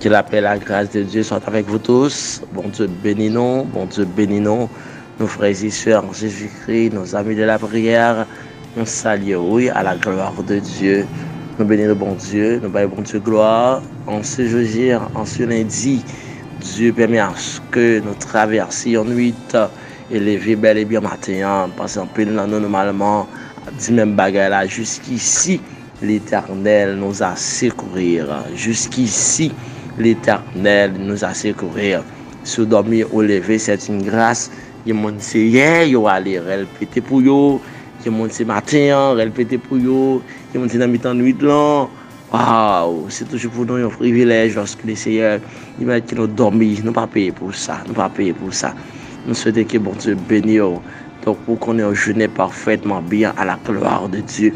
Que la paix et la grâce de Dieu soient avec vous tous. Bon Dieu bénis nous, bon Dieu bénis nous, nos frères et sœurs en Jésus-Christ, nos amis de la prière. Nous saluons, oui, à la gloire de Dieu. Nous bénissons le bon Dieu, nous bénissons bon Dieu gloire. En ce jour, en ce lundi, Dieu permet à ce que nous traversions nuit et lever bel et bien matin, parce qu'en pile nous normalement, dit même bagarre là, jusqu'ici, l'Éternel nous a secourir. Jusqu'ici, l'Éternel nous a secourir. Se dormir ou lever, c'est une grâce. Il y a mon hier, il aller répéter pour yo. Il y a mon matin, répéter pour yo. Il y a mon dans mi-temps nuit là. Waouh, c'est toujours pour nous un privilège lorsque le Seigneur il met que nous dormir, nous pas payer pour ça, nous pas payer pour ça. Nous souhaitons que bon Dieu bénisse. Donc pour qu'on ait un jeûne parfaitement bien à la gloire de Dieu.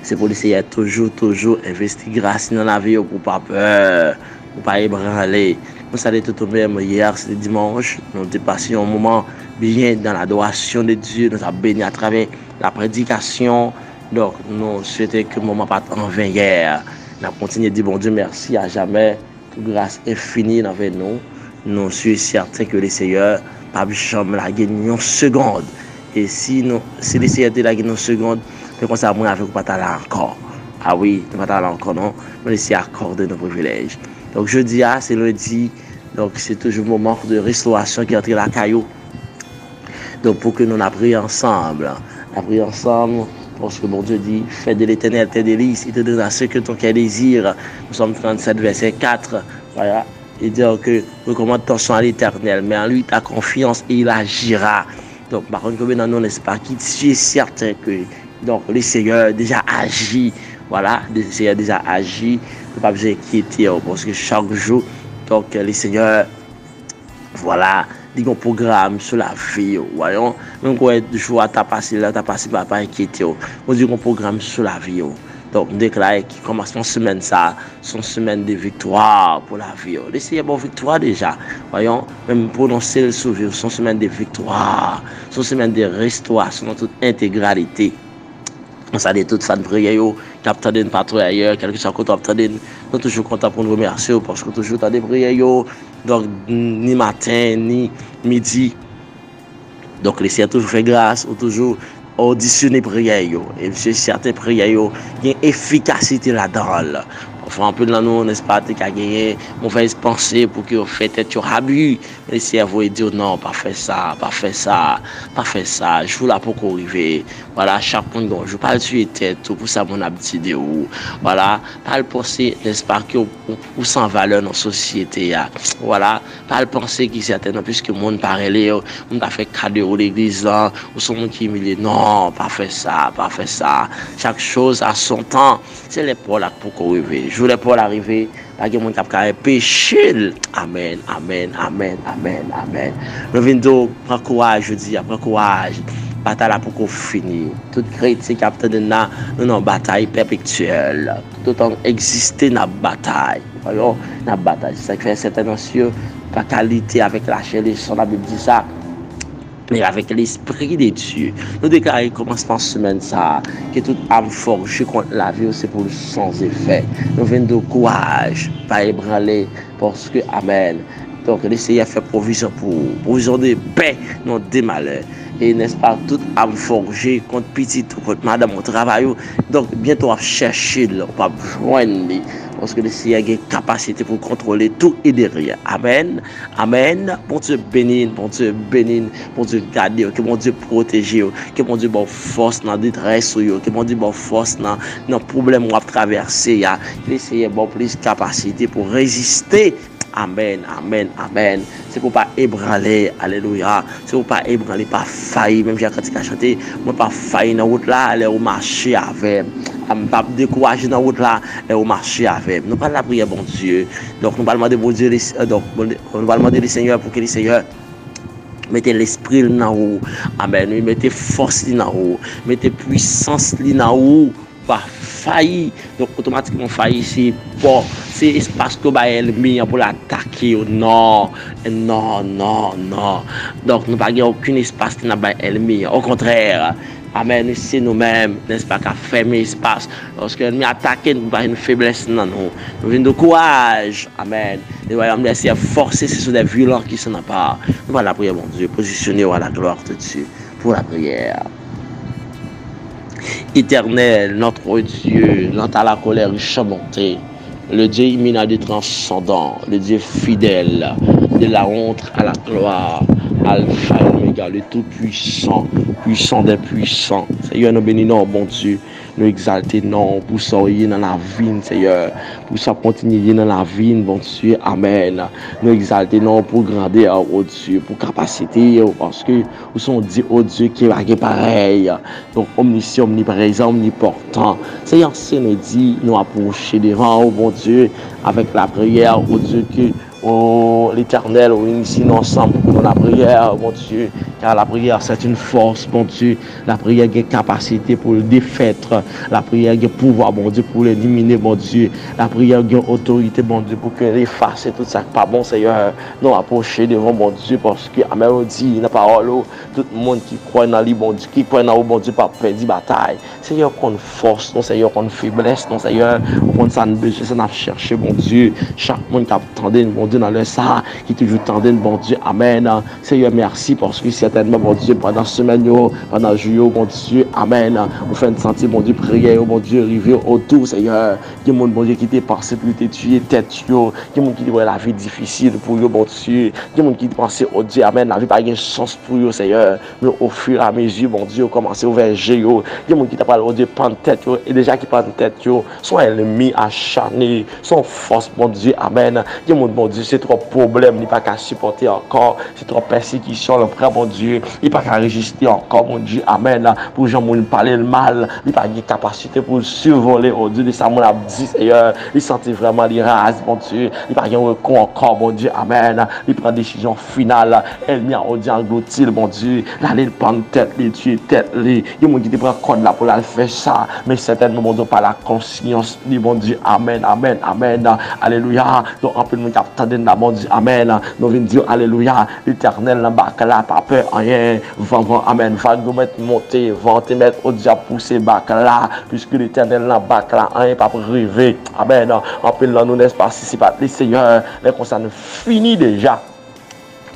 C'est pour essayer toujours investir grâce dans la vie pour pas peur, pour pas ébranler. Nous saluons tout le même hier, c'était dimanche. Nous dépassions un moment bien dans l'adoration de Dieu. Nous avons béni à travers la prédication. Donc nous souhaitons que le moment pas en vain hier. Nous continuons de dire bon Dieu merci à jamais pour grâce infinie avec nous. Nous sommes certains que le Seigneur pas jamais la gagner une seconde. Et si le Seigneur te la gagner une seconde, mais comme ça, moi, avec vous, pas là encore. Ah oui, nous pas là encore, non. Nous laissons accorder nos privilèges. Donc, jeudi, c'est lundi. Donc, c'est toujours un moment de restauration qui est entre la caillou. Donc, pour que nous apprions ensemble. Apprions ensemble, parce que mon Dieu dit, fais de l'éternel tes délices, il te donnera ce que ton cœur désire. Nous sommes 37, verset 4. Voilà. Il dit que recommande ton sang à l'éternel, mais en lui ta confiance et il agira. Donc, par contre, comme dans nous, n'est-ce pas, qui tu es certain que donc, le Seigneur déjà agi. Voilà, le Seigneur déjà agi. Ne pas besoin d'inquiéter parce que chaque jour, donc, le Seigneur, voilà, il y a un programme sur la vie. Voyons, même quand le jour t'as passé là, pas inquiéter. On dit un programme sur la vie. Donc, nous déclarons qu'il commence son semaine, ça, son semaine de victoire pour la vie. Le Seigneur a une victoire déjà. Voyons, même prononcer le souvenir, son semaine de victoire, son semaine de restauration dans toute intégralité. On salue toute fan prière qui attendent une patrouille ailleurs, quelque chose qu'on attend, nous toujours content pour nous remercier parce que toujours dans des prières donc ni matin ni midi. Donc le Seigneur toujours fait grâce, ou toujours auditionner prière et monsieur certaines prières il y a une efficacité là-dedans. Enfin, un peu dans nous, n'est-ce pas, tu as gagné mauvaise pensée pour que vous faites un abus. Mais le cerveau dit non, pas faire ça, pas faire ça, pas faire ça. Je vous là pour qu'on arrive. Voilà, chaque monde, je ne parle pas tête, pour ça, mon habitude. Voilà, pas le penser, n'est-ce pas, que vous sans valeur dans la société. Voilà, pas le penser qui certainement, puisque le monde parle, on a fait cadeau à l'église, ou son monde qui humilie. Non, pas faire ça, pas faire ça. Chaque chose à son temps. C'est l'épaule pour qu'on arrive. Je voulais pas arriver, pas que mon cap carré péché. Amen, amen, amen, amen, amen. Nous venons prendre courage, je dis, prendre courage. Bataille pour qu'on finisse. Tout chrétien qui a obtenu nous avons une bataille perpétuelle. Tout autant exister dans la bataille. Voyons, dans la bataille. C'est ça qui fait certains anciens, pas qualité avec la chair et son, la Bible dit ça. Mais avec l'esprit de Dieu, nous déclarons commencement de semaine ça, que toute âme forgée contre la vie, c'est pour le sans effet. Nous venons de courage, pas ébranler, parce que, amen. Donc, le Seigneur fait provision de paix, non des malheurs. Et n'est-ce pas, toute âme forgée contre petite, contre madame au travail. Donc, bientôt, on va chercher, on va joindre. Parce que le Seigneur a une capacité pour contrôler tout et derrière. Amen. Amen. Bon Dieu bénisse, bon Dieu bénisse, bon Dieu garde, que bon Dieu protège, que bon Dieu bonne force dans la détresse, que bon Dieu bonne force dans le problème qu'on a traversé. Que le Seigneur a plus de capacité pour résister. Amen, amen, amen. C'est pour pas ébranler, alléluia. C'est pour pas ébranler, pas faillir. Même quand tu as chanté, moi pas faillir dans la route là, aller au marché avec. Pas décourager dans la route là, aller au marché avec. Nous parlons de la prière, bon Dieu. Donc nous parlons de bon Dieu, donc nous parlons demander le Seigneur pour que le Seigneur mettez l'esprit dans haut. Amen. Mettez force dans haut. Mettez puissance dans haut. Pas failli. Donc, automatiquement, failli, c'est bon, c'est espace que l'ennemi pour l'attaquer. Non, non, non, non. Donc, nous n'avons aucun espace qui n'a pas l'ennemi. Au contraire, amen, c'est nous-mêmes, n'est-ce pas, qui fermer l'espace. Lorsque l'ennemi attaque, nous avons une faiblesse, non, nous. Nous avons de courage, amen. Nous allons laisser forcer, ce sont des violents qui sont pas. Nous allons la prière, mon Dieu, positionner à la gloire de Dieu pour la prière. Éternel, notre Dieu, dans ta la colère montée, le Dieu imminent et transcendant, le Dieu fidèle, de la honte à la gloire, Alpha et Omega, le tout-puissant, puissant des puissants. Seigneur, nous bénissons, bon Dieu, nous exaltons pour sortir dans la vie, Seigneur, pour ça continuer dans la vie, bon Dieu, Amen. Nous exaltons pour grandeur, oh Dieu, pour capacité, parce que nous sommes dit, oh Dieu, qui est pareil. Donc, omniscient, omniprésent, omniportant. Seigneur, c'est nous dit, nous approcher devant, oh bon Dieu, avec la prière, oh Dieu, que oh, l'Éternel, on initie ensemble pour la prière, mon Dieu, car la prière c'est une force, mon Dieu. La prière a une capacité pour le défaire. La prière a un pouvoir, mon Dieu, pour l'éliminer, mon Dieu. La prière a une autorité, mon Dieu, pour qu'elle efface tout ça qui n'est pas bon, Seigneur. Nous approcher devant mon Dieu, parce que, Amen, on dit, la parole, tout le monde qui croit dans lui, mon Dieu, qui croit dans bon Dieu, pas perdre bataille. Seigneur, qu'on force, non, Seigneur, qu'on faiblesse, non, Seigneur, qu'on s'en besoin, ça n'a cherché, mon Dieu. Chaque monde qui attendait, mon Dieu, dans le ça, qui toujours tendait, bon Dieu, Amen. Seigneur, merci, parce que certainement, mon Dieu, pendant la semaine, pendant le jour, mon Dieu, Amen. Vous faites sentir, mon Dieu, prière, mon Dieu, arriver autour, Seigneur. Il y a mon Dieu qui était passé pour te tuer, tête, il y a mon qui voit la vie difficile pour eux, mon Dieu. Il y a mon qui pense, oh Dieu, Amen, la vie pas de sens pour eux, Seigneur. Mais au fur et à mesure, mon Dieu, commencez à ouvrir il y a mon qui t'a parlé, oh Dieu, prendre tête, et déjà qui prend tête, son ennemi acharné, son force, mon Dieu, Amen. Il y a mon Dieu, c'est trop problème, il n'y a pas qu'à supporter encore, c'est trop persécution, le frère, mon Dieu, il n'y a pas qu'à résister encore, mon Dieu, Amen. Pour les gens qui parler le mal, il n'y a pas de capacité pour survoler, oh Dieu, de ça, mon dit, Seigneur, il sentit vraiment les rases, mon Dieu, il n'y a pas de recours encore, mon Dieu, Amen. Il prend des décisions finales, elle m'y a dit engloutir, mon Dieu, d'aller prendre tête, les tuer tête, les, il y a mon qui te prend code là pour la faire ça, mais certainement, mon Dieu, par la conscience, mon Dieu, Amen, Amen, Amen, Alléluia. Donc, en plus, nous attendons là, mon Dieu, Amen. Nous venons dire, Alléluia, l'Éternel, là-bas, là, pas peur, rien, vent, Amen, va nous mettre monter, vent te mettre au diable pousser, bac là, puisque l'Éternel, là-bas, là, rien, pas pour rêver, Amen. En plus, là, nous n'est pas si c'est pas les seigneurs, les ça nous finit déjà.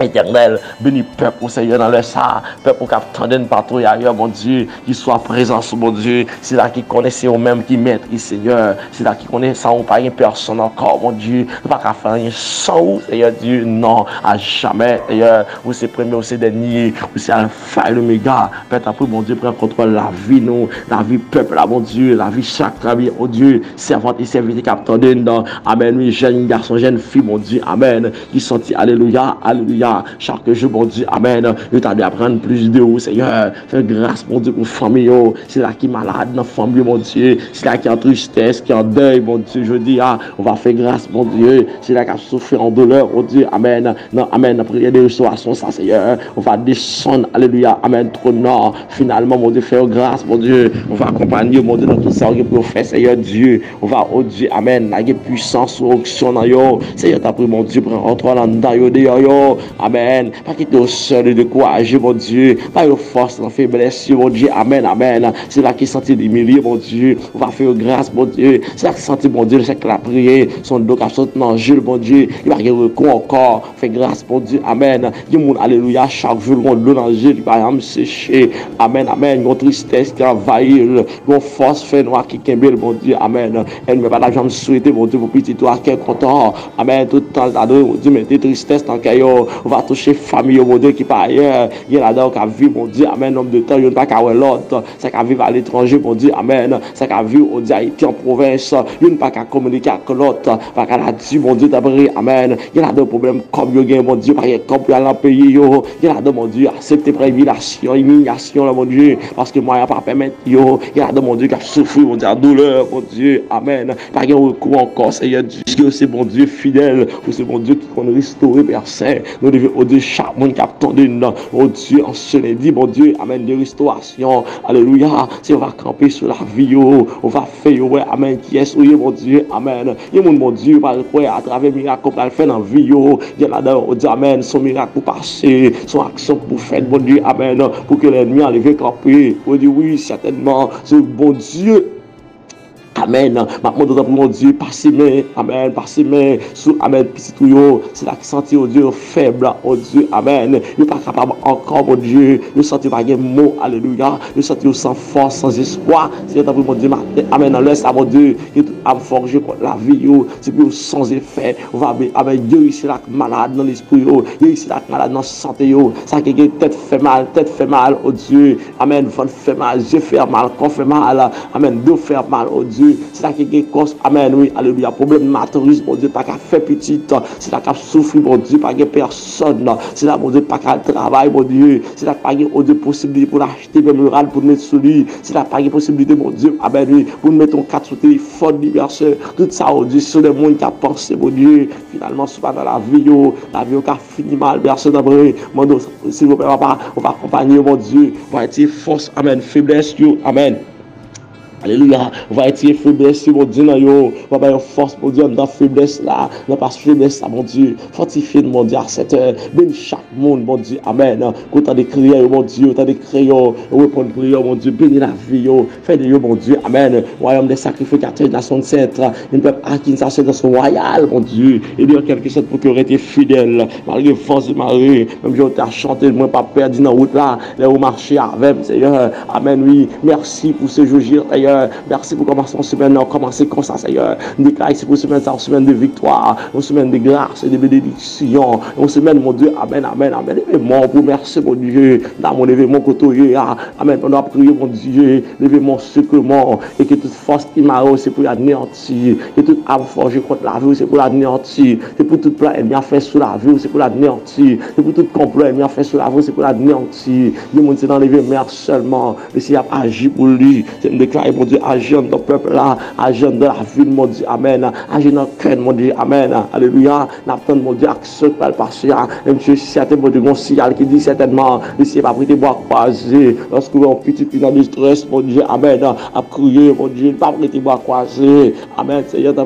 Éternel, bénis peuple, Seigneur, dans le ça, peuple qui attendent partout ailleurs, mon Dieu, qui soit présent, mon Dieu, c'est là qui connaissent eux-mêmes, qui maîtrisent, Seigneur, c'est là qui connaissent ça, on pas une personne encore, mon Dieu, pas qu'à faire rien sans vous, Seigneur Dieu, non, à jamais, Seigneur, vous c'est premier, vous c'est dernier, vous c'est alpha et l'oméga, Père, après, mon Dieu, prends contrôle la vie, nous, la vie peuple, là, mon Dieu, la vie chaque travail, oh Dieu, servante et serviteur qui attendent dans, Amen, oui, jeune garçon, jeune fille, mon Dieu, Amen, qui sont, Alléluia, Alléluia. Chaque jour, mon Dieu, Amen. Je t'ai dû apprendre plus de vous, Seigneur. Fais grâce, mon Dieu, pour la famille. C'est là qui est malade dans la famille, mon Dieu. C'est là qui est en tristesse, qui est en deuil, mon Dieu. Je dis, on va faire grâce, mon Dieu. C'est là qui a souffert en douleur, mon Dieu. Amen. Non, Amen. La prière de restauration, ça, Seigneur. On va descendre, Alléluia. Amen. Trop nord. Finalement, mon Dieu, faire grâce, mon Dieu. On va accompagner, mon Dieu, dans tout ça, pour faire, Seigneur Dieu. On va, oh Dieu, Amen. La puissance, onction, dans yo. Seigneur, t'as pris, mon Dieu, prends rentre dans yo. Amen. Pas quitter au seul de courage, mon Dieu. Pas de force, de faiblesse, mon Dieu. Amen, amen. C'est là qu'il sentit des milliers, mon Dieu. On va faire grâce, mon Dieu. C'est là qu'il sentit, mon Dieu, c'est que la prière, son dos qui a sauté dans le jeu, mon Dieu. Il va y avoir recours encore. Fait grâce, mon Dieu. Amen. Il y a mon alléluia. Chaque jour, mon dos dans le jeu, il va me sécher. Amen, amen. Mon tristesse qui envahit, mon force fait noir qui kembel, mon Dieu. Amen. Elle ne m'a pas l'argent me souhaiter, mon Dieu, pour petit toi qui est content. Amen. Tout le temps, mon Dieu, mettez tristesse dans le caillot. On va toucher famille, mon Dieu, qui par ailleurs. Il y a là-dedans qui a vu, mon Dieu, Amen, nombre de temps, il n'y a pas qu'à l'autre. Ça qui a vivre à l'étranger, mon Dieu, Amen. Ça qui a vu, on dit, Haïti en province. Il n'y a pas qu'à communiquer avec l'autre. Pas qu'à la dire, mon Dieu, d'abri, Amen. Il y a là-dedans problème comme il y a, mon Dieu, par exemple, il y a dans le pays, il y a là-dedans, mon Dieu, accepter prévulation, humiliation, mon Dieu, parce que moi, il n'y a pas permettre, il y a là-dedans, mon Dieu, qui a souffert, mon Dieu, la douleur, mon Dieu, Amen. Pas qu'il y a recours encore, Seigneur Dieu, c'est mon Dieu fidèle, c'est mon Dieu qui qu'on restaurer, personne. Nous lever, oh Dieu, chaque monde qui a attendu, oh Dieu, en ce lundi, mon Dieu, amen, de restauration, alléluia, si on va camper sur la vie, on va faire, ouais, amen, qui est souillé, mon Dieu, amen, et mon Dieu, ouais, à travers miracle, qu'on va faire dans la vie, il y en a là, on dit, amen, son miracle pour passer, son action pour faire, mon Dieu, amen, pour que l'ennemi enlève camper, on dit, oui, certainement, c'est bon Dieu. Amen. Maintenant, mon Dieu, passez main. Amen. Passez main. Sous, amen. Petit tuyau. C'est là qui sentit, oh Dieu, faible. Oh Dieu. Amen. Il n'est pas capable encore, mon Dieu. Il sentit pas de mots. Alléluia. Il sentit sans force, sans espoir. C'est là, mon Dieu. Amen. Laisse à mon Dieu. Il a forgé contre la vie. C'est plus sans effet. On va, amen. Dieu, ici, là, malade dans l'esprit. Dieu, ici, là, malade dans la santé. Ça, qui est tête fait mal. Oh Dieu. Amen. Ventre fait mal. Yeux fait mal. Corps fait mal. Amen. Dos fait mal. Oh Dieu. C'est là qui est cause, amen, oui, alléluia, problème matériel, mon Dieu, pas qu'à faire petit, c'est là qu'à souffrir, mon Dieu, pas qu'à personne, c'est là, mon Dieu, pas qu'à travail, mon Dieu, c'est là pas qu'à possibilité pour l'acheter, même le râle pour mettre sur lui, c'est là pas qu'à possibilité, mon Dieu, amen, oui, pour mettre ton cadre sur téléphone, liberté, tout ça, mon Dieu, sur le monde qui a pensé, mon Dieu, finalement, c'est pas dans la vie qui a fini mal, personne d'après, mon Dieu, s'il vous plaît, on va accompagner, mon Dieu, on va être force, amen, faiblesse, amen. Alléluia. On va être faiblesse, mon Dieu, on va avoir force, mon Dieu, dans la faiblesse là, dans la faiblesse là, mon Dieu. Fortifiez, mon Dieu, à cette heure. Bénis chaque monde, mon Dieu. Amen. Quand on a des crières, mon Dieu, on a des crayons, on répond prière, mon Dieu. Bénis la vie, fais de mon Dieu. Amen. Royaume des sacrificateurs, nation sainte, une peuple à qui ça c'est dans son royal, mon Dieu. Et dire quelque chose pour que vous été fidèle, malgré force de Marie. Même je t'ai chanté, moi pas perdu dans la route là, les où marcher avec, Seigneur. Amen, oui. Merci pour ce jour, Seigneur. Merci pour commencer en semaine, commencer comme ça, Seigneur. Déclare ici pour une semaine de victoire, une semaine de grâce et de bénédiction, une semaine, mon Dieu, amen, amen, amen. Levez-moi pour merci, mon Dieu, dans mon levez mon côté, amen, pendant prier, mon Dieu, levez mon secrement, et que toute force qui m'a c'est pour l'anéantir, et toute âme forgée contre la vie, c'est pour l'anéantir, c'est pour tout plan ennemi a fait sous la vie, c'est pour l'anéantir, c'est pour tout complot ennemi a fait sous la vie, c'est pour l'anéantir. Le monde c'est dans lever merci seulement, et s'il a agi pour lui, c'est me déclarer, mon Dieu, agir dans le peuple là, agir dans la vie, mon Dieu, amen, agir dans le cœur, mon Dieu, amen, alléluia, n'attend, mon Dieu, action par le passé, et monsieur, certains, mon Dieu, mon signal qui dit certainement, le ciel va prêter bois croisé, lorsque vous avez un petit peu dans le stress, mon Dieu, amen, à crier, mon Dieu, pas prêter bois croisé, amen, Seigneur, on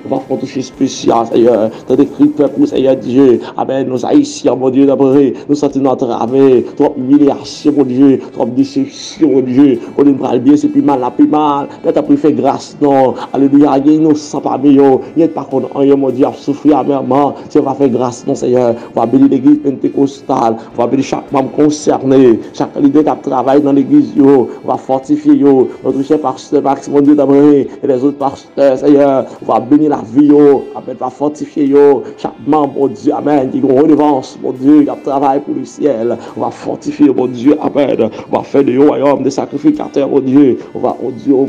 va faire un toucher spécial, Seigneur, dans des cris de pour Seigneur Dieu, amen, nous haïtiens, mon Dieu, d'abord, nous sentons notre travers, trop humiliation, mon Dieu, trop déception, mon Dieu, on nous parle bien, c'est plus mal, la plus mal. Là, tu as fait grâce, non. Alléluia. Il y a innocent parmi eux. Il n'y a pas qu'on a, mon Dieu, à souffrir amèrement. Si on va faire grâce, non, Seigneur. On va bénir l'église pentecostale. On va bénir chaque membre concerné. Chaque leader qui travaille dans l'église. On va fortifier. Notre cher pasteur, Maxime, Dieu d'Abraham. Et les autres pasteurs, Seigneur. On va bénir la vie. Amen. On va fortifier. Chaque membre, mon Dieu. Amen. Qui ont relevance, mon Dieu, qui travaille pour le ciel. On va fortifier, mon Dieu. Amen. On va faire des royaumes, des sacrificateurs, mon Dieu. On va, mon Dieu, on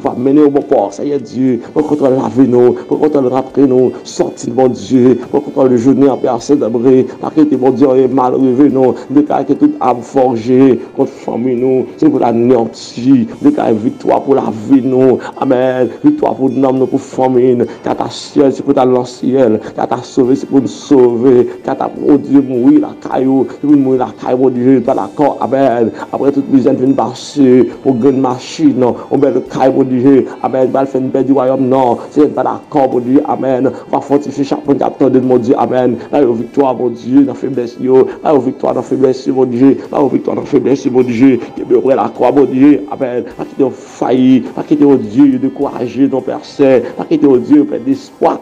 va mener au bon port, Seigneur Dieu, pour contrôler la vie, pour contrôler le après nous, sortir, mon Dieu, pour contrôler le journée en personne d'abri, parce que, mon Dieu, est mal rêvé, nous, déclarer que toute âme forgée contre famille, nous, c'est pour l'anéantir, déclarer victoire pour la vie, nous, amen, victoire pour nous, pour famine, car ta ciel, c'est pour ta l'ancienne, car ta sauvé, c'est pour nous sauver, car ta, oh Dieu, mourir la caillou, c'est pour mourir la caillou, mon Dieu, pas d'accord, amen, après toute besoin de passer, pour gagner machine, non, on met le caille, mon Dieu, amen, on va faire une paix du royaume, non, c'est pas d'accord, mon Dieu, amen, on va fortifier chaque point qui mon Dieu, amen, là, il victoire, mon Dieu, dans la faiblesse, là, il victoire dans la faiblesse, mon Dieu, là, il victoire dans la faiblesse, mon Dieu, qui est près la croix, mon Dieu, amen, pas quitter au failli, pas quitter au Dieu, décourager ton personne, pas quitter au Dieu, plein d'espoir.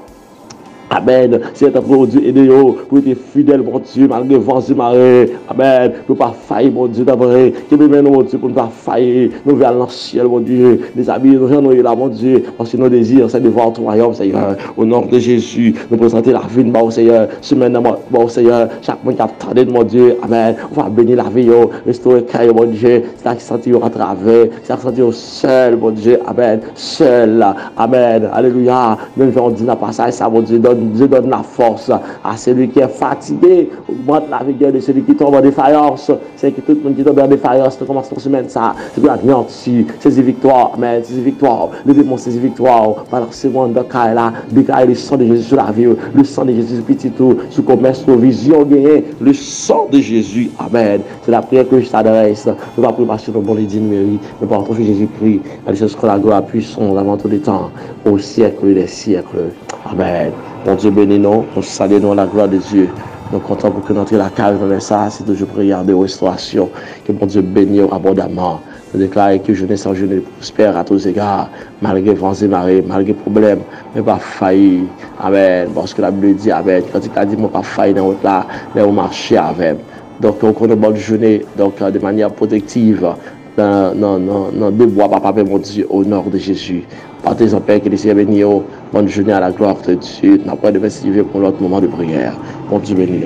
Amen. C'est un pour Dieu aider pour être fidèle, mon Dieu, malgré vents et marées. Amen. Nous pas faillir, mon Dieu, d'abord. Que nous menons, mon Dieu, pour ne pas faillir. Nous vers le ciel, mon Dieu. Les amis, nous allons là, mon Dieu. Parce que nos désirs, c'est de voir ton royaume, Seigneur. Au nom de Jésus, nous présenter la vie de mon Seigneur. Semaine, mon Seigneur. Chaque monde qui attendait de mon Dieu. Amen. On va bénir la vie, restaurer le mon Dieu. C'est là qui sentir à travers. C'est là qui sentir seul, mon Dieu. Amen. Seul. Amen. Alléluia. Même si on dit, n'a pas ça, mon Dieu, donne Dieu donne la force à celui qui est fatigué, augmente la vigueur de celui qui tombe en défaillance. C'est que tout le monde qui tombe en défaillance, tu commences ton semaine, ça, c'est pour anéantir, saisis victoire, amen, saisis victoire, le démon saisis victoire, par la seconde de Kaila, déclarer le sang de Jésus sur la vie, le sang de Jésus petit tout, sur commerce, sur vision gagné, le sang de Jésus, amen. C'est la prière que je t'adresse. Nous va prier parce que nous bon les Mairie, nous partons sur Jésus-Christ, à ce que la gloire puissante avant tous les temps, au siècle des siècles. Amen. Mon Dieu bénis nous, nous saluons la gloire de Dieu. Nous comptons pour que notre la cave dans ça, c'est toujours prière de restauration. Que mon Dieu bénisse abondamment. Nous déclarons que jeunesse en jeunesse prospère à tous égards, malgré vents et marées, malgré problèmes, mais pas faillir. Amen. Parce que la Bible dit, Amen. Quand il a dit, moi pas faillir dans l'autre là, mais on marche avec. Donc, on connaît bonne journée, donc de manière protective, dans deux bois, papa, mon Dieu, au nord de Jésus. Partez en paix, que les Seigneur bénisse. Bonne journée à la gloire de Dieu. N'a pas de persévérer pour l'autre moment de prière. Mon Dieu bénisse.